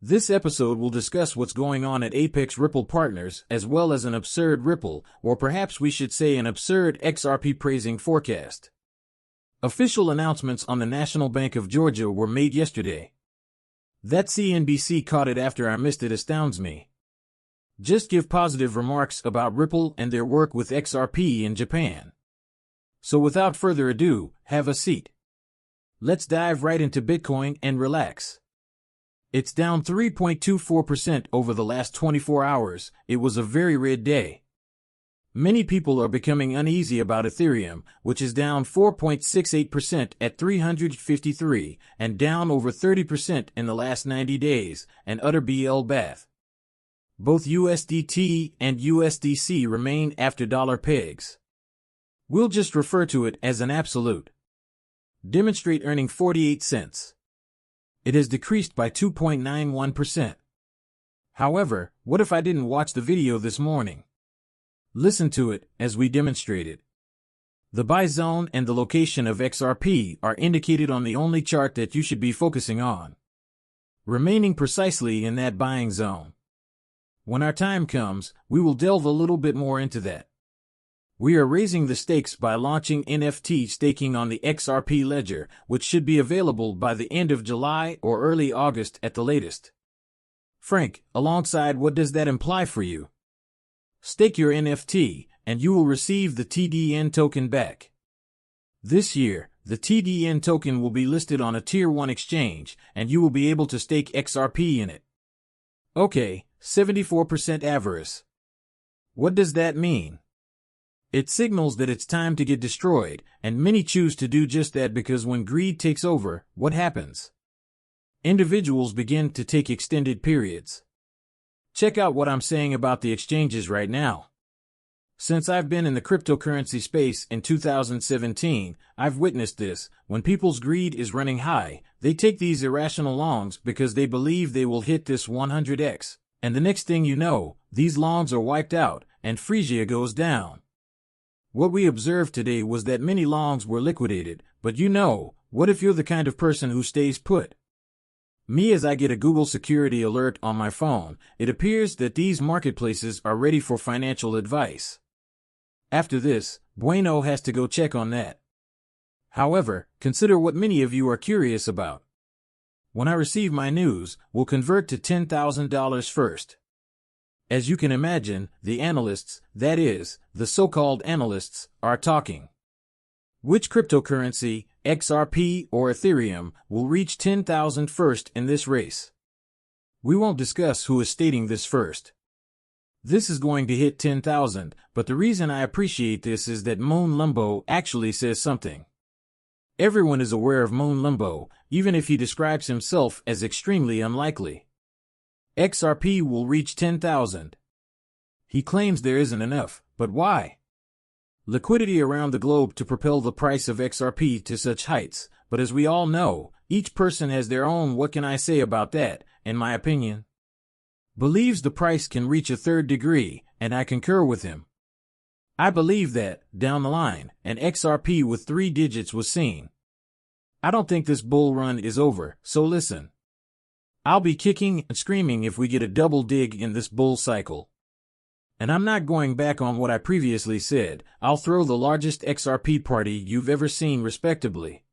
This episode will discuss what's going on at Apex Ripple Partners, as well as an absurd Ripple, or perhaps we should say an absurd XRP praising forecast. Official announcements on the National Bank of Georgia were made yesterday. That CNBC caught it after I missed it astounds me. Just give positive remarks about Ripple and their work with XRP in Japan. So without further ado, have a seat. Let's dive right into Bitcoin and relax. It's down 3.24% over the last 24 hours. It was a very red day. Many people are becoming uneasy about Ethereum, which is down 4.68% at 353 and down over 30% in the last 90 days, an utter bloodbath. Both USDT and USDC remain after dollar pegs. We'll just refer to it as an absolute. Demonstrate earning 48 cents. It has decreased by 2.91%. However, what if I didn't watch the video this morning? Listen to it as we demonstrated. The buy zone and the location of XRP are indicated on the only chart that you should be focusing on, remaining precisely in that buying zone. When our time comes, we will delve a little bit more into that. We are raising the stakes by launching NFT staking on the XRP ledger, which should be available by the end of July or early August at the latest. Frank, alongside what does that imply for you? Stake your NFT, and you will receive the TDN token back. This year, the TDN token will be listed on a Tier 1 exchange, and you will be able to stake XRP in it. Okay, 74% avarice. What does that mean? It signals that it's time to get destroyed, and many choose to do just that because when greed takes over, what happens? Individuals begin to take extended periods. Check out what I'm saying about the exchanges right now. Since I've been in the cryptocurrency space in 2017, I've witnessed this. When people's greed is running high, they take these irrational longs because they believe they will hit this 100x, and the next thing you know, these longs are wiped out, and Frisia goes down. What we observed today was that many longs were liquidated, but what if you're the kind of person who stays put? Me, as I get a Google security alert on my phone, it appears that these marketplaces are ready for financial advice. After this, Bueno has to go check on that. However, consider what many of you are curious about. When I receive my news, we'll convert to $10,000 first. As you can imagine, the analysts, that is, the so-called analysts, are talking. Which cryptocurrency, XRP or Ethereum, will reach 10,000 first in this race? We won't discuss who is stating this first. This is going to hit 10,000, but the reason I appreciate this is that Moon Limbo actually says something. Everyone is aware of Moon Limbo, even if he describes himself as extremely unlikely. XRP will reach 10,000. He claims there isn't enough, but why? Liquidity around the globe to propel the price of XRP to such heights, but as we all know, each person has their own what can I say about that, in my opinion. Believes the price can reach a third degree, and I concur with him. I believe that, down the line, an XRP with 3 digits was seen. I don't think this bull run is over, so listen. I'll be kicking and screaming if we get a double dig in this bull cycle. And I'm not going back on what I previously said. I'll throw the largest XRP party you've ever seen respectably.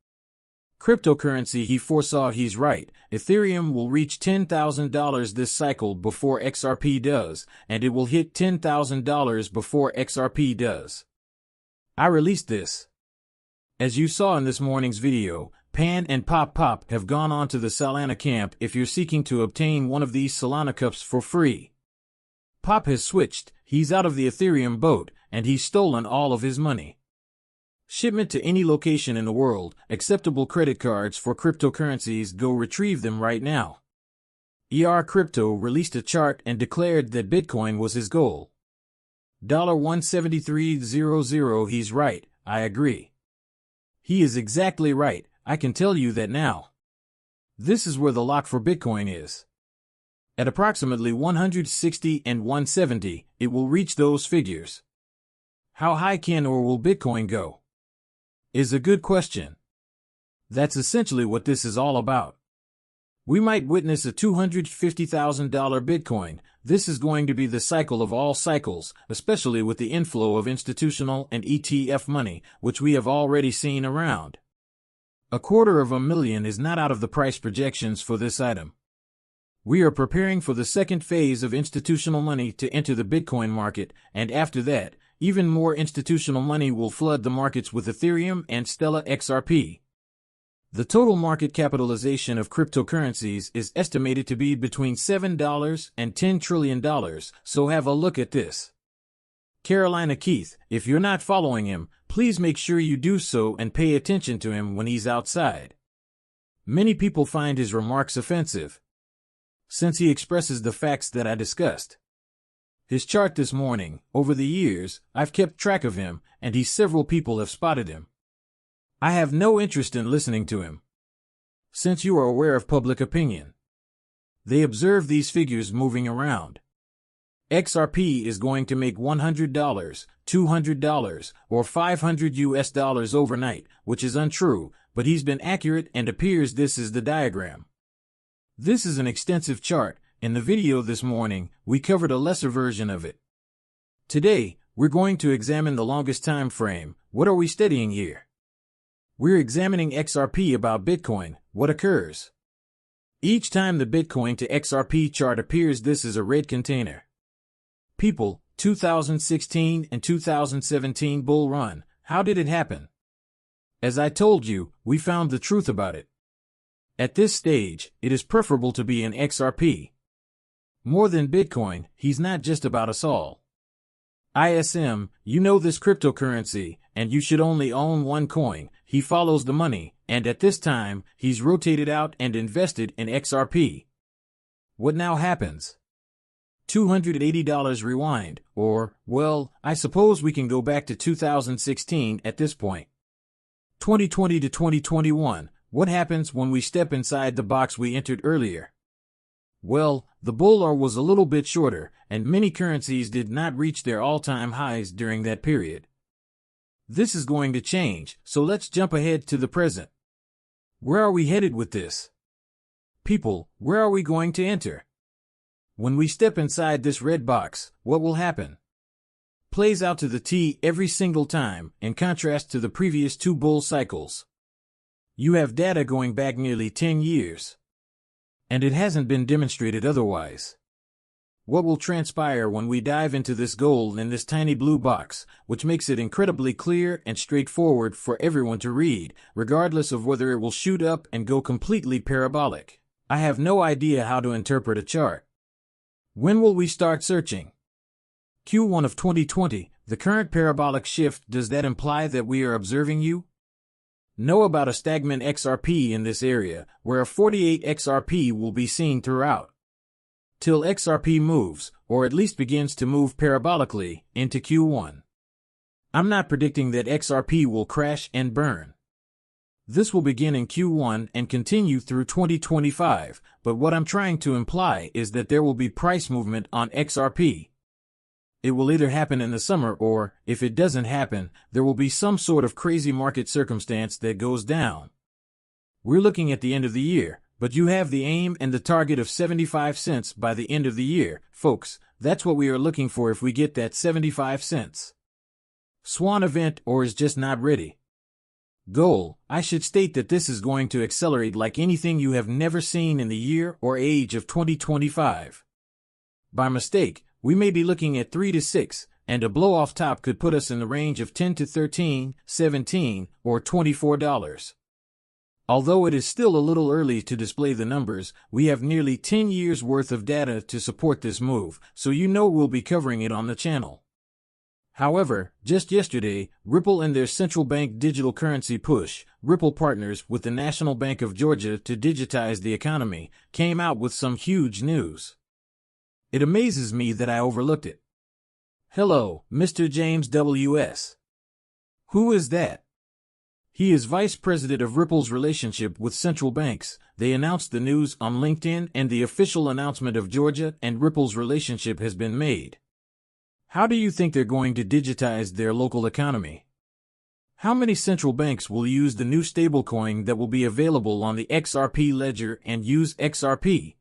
Cryptocurrency, he foresaw, he's right. Ethereum will reach $10,000 this cycle before XRP does, and it will hit $10,000 before XRP does. I released this. As you saw in this morning's video, Pan and Pop have gone on to the Solana camp if you're seeking to obtain one of these Solana cups for free. Pop has switched, he's out of the Ethereum boat, and he's stolen all of his money. Shipment to any location in the world, acceptable credit cards for cryptocurrencies, go retrieve them right now. Crypto released a chart and declared that Bitcoin was his goal. $173.00, he's right, I agree. He is exactly right. I can tell you that now. This is where the lock for Bitcoin is. At approximately 160 and 170, it will reach those figures. How high can or will Bitcoin go? Is a good question. That's essentially what this is all about. We might witness a $250,000 Bitcoin. This is going to be the cycle of all cycles, especially with the inflow of institutional and ETF money, which we have already seen around. $250,000 is not out of the price projections for this item. We are preparing for the second phase of institutional money to enter the Bitcoin market, and after that, even more institutional money will flood the markets with Ethereum and Stellar XRP. The total market capitalization of cryptocurrencies is estimated to be between $7 and $10 trillion, so have a look at this. Carolina Keith, if you're not following him, please make sure you do so and pay attention to him when he's outside. Many people find his remarks offensive, since he expresses the facts that I discussed. His chart this morning, over the years, I've kept track of him, and several people have spotted him. I have no interest in listening to him, since you are aware of public opinion. They observe these figures moving around. XRP is going to make $100, $200, or $500 overnight, which is untrue, but he's been accurate and appears this is the diagram. This is an extensive chart. In the video this morning, we covered a lesser version of it. Today, we're going to examine the longest time frame. What are we studying here? We're examining XRP about Bitcoin. What occurs? Each time the Bitcoin to XRP chart appears, this is a red container. People, 2016 and 2017 bull run. How did it happen? As I told you, we found the truth about it. At this stage, it is preferable to be in XRP. More than Bitcoin, he's not just about us all. ISM, you know this cryptocurrency, and you should only own one coin. He follows the money, and at this time, he's rotated out and invested in XRP. What now happens? $280 rewind, or, well, I suppose we can go back to 2016 at this point. 2020 to 2021. What happens when we step inside the box we entered earlier? Well, the bull run was a little bit shorter, and many currencies did not reach their all-time highs during that period. This is going to change, so let's jump ahead to the present. Where are we headed with this? People, where are we going to enter? When we step inside this red box, what will happen? Plays out to the T every single time, in contrast to the previous two bull cycles. You have data going back nearly 10 years. And it hasn't been demonstrated otherwise. What will transpire when we dive into this gold in this tiny blue box, which makes it incredibly clear and straightforward for everyone to read, regardless of whether it will shoot up and go completely parabolic? I have no idea how to interpret a chart. When will we start searching? Q1 of 2020, the current parabolic shift, does that imply that we are observing you? Know about a stagnant XRP in this area, where a 48 XRP will be seen throughout. Till XRP moves, or at least begins to move parabolically, into Q1. I'm not predicting that XRP will crash and burn. This will begin in Q1 and continue through 2025, but what I'm trying to imply is that there will be price movement on XRP. It will either happen in the summer or, if it doesn't happen, there will be some sort of crazy market circumstance that goes down. We're looking at the end of the year, but you have the aim and the target of 75 cents by the end of the year. Folks, that's what we are looking for if we get that 75 cents. Swan event or is just not ready. Goal, I should state that this is going to accelerate like anything you have never seen in the year or age of 2025. By mistake, we may be looking at 3 to 6, and a blow off top could put us in the range of 10 to 13, 17, or $24. Although it is still a little early to display the numbers, we have nearly 10 years worth of data to support this move, so you know we'll be covering it on the channel. However, just yesterday, Ripple and their central bank digital currency push, Ripple partners with the National Bank of Georgia to digitize the economy, came out with some huge news. It amazes me that I overlooked it. Hello, Mr. James W.S. Who is that? He is vice president of Ripple's relationship with central banks. They announced the news on LinkedIn, and the official announcement of Georgia and Ripple's relationship has been made. How do you think they're going to digitize their local economy? How many central banks will use the new stablecoin that will be available on the XRP ledger and use XRP?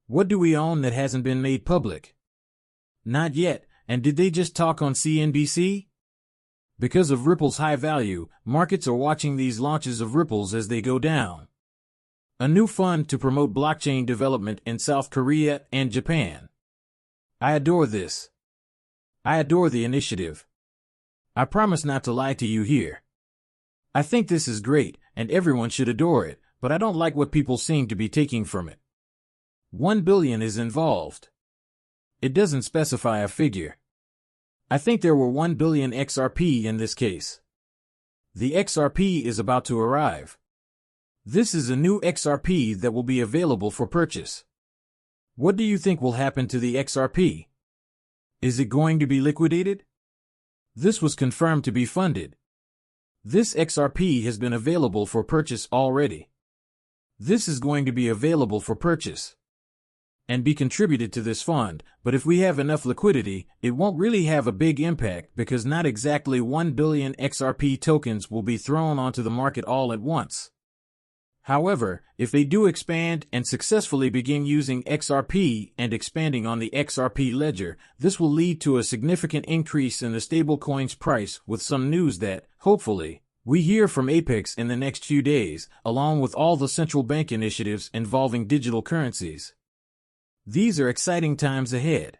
What do we own that hasn't been made public? Not yet, and did they just talk on CNBC? Because of Ripple's high value, markets are watching these launches of Ripples as they go down. A new fund to promote blockchain development in South Korea and Japan. I adore this. I adore the initiative. I promise not to lie to you here. I think this is great, and everyone should adore it, but I don't like what people seem to be taking from it. 1 billion is involved. It doesn't specify a figure. I think there were 1 billion XRP in this case. The XRP is about to arrive. This is a new XRP that will be available for purchase. What do you think will happen to the XRP? Is it going to be liquidated? This was confirmed to be funded. This XRP has been available for purchase already. This is going to be available for purchase and be contributed to this fund, but if we have enough liquidity, it won't really have a big impact because not exactly 1 billion XRP tokens will be thrown onto the market all at once. However, if they do expand and successfully begin using XRP and expanding on the XRP ledger, this will lead to a significant increase in the stablecoin's price with some news that, hopefully, we hear from Apex in the next few days, along with all the central bank initiatives involving digital currencies. These are exciting times ahead.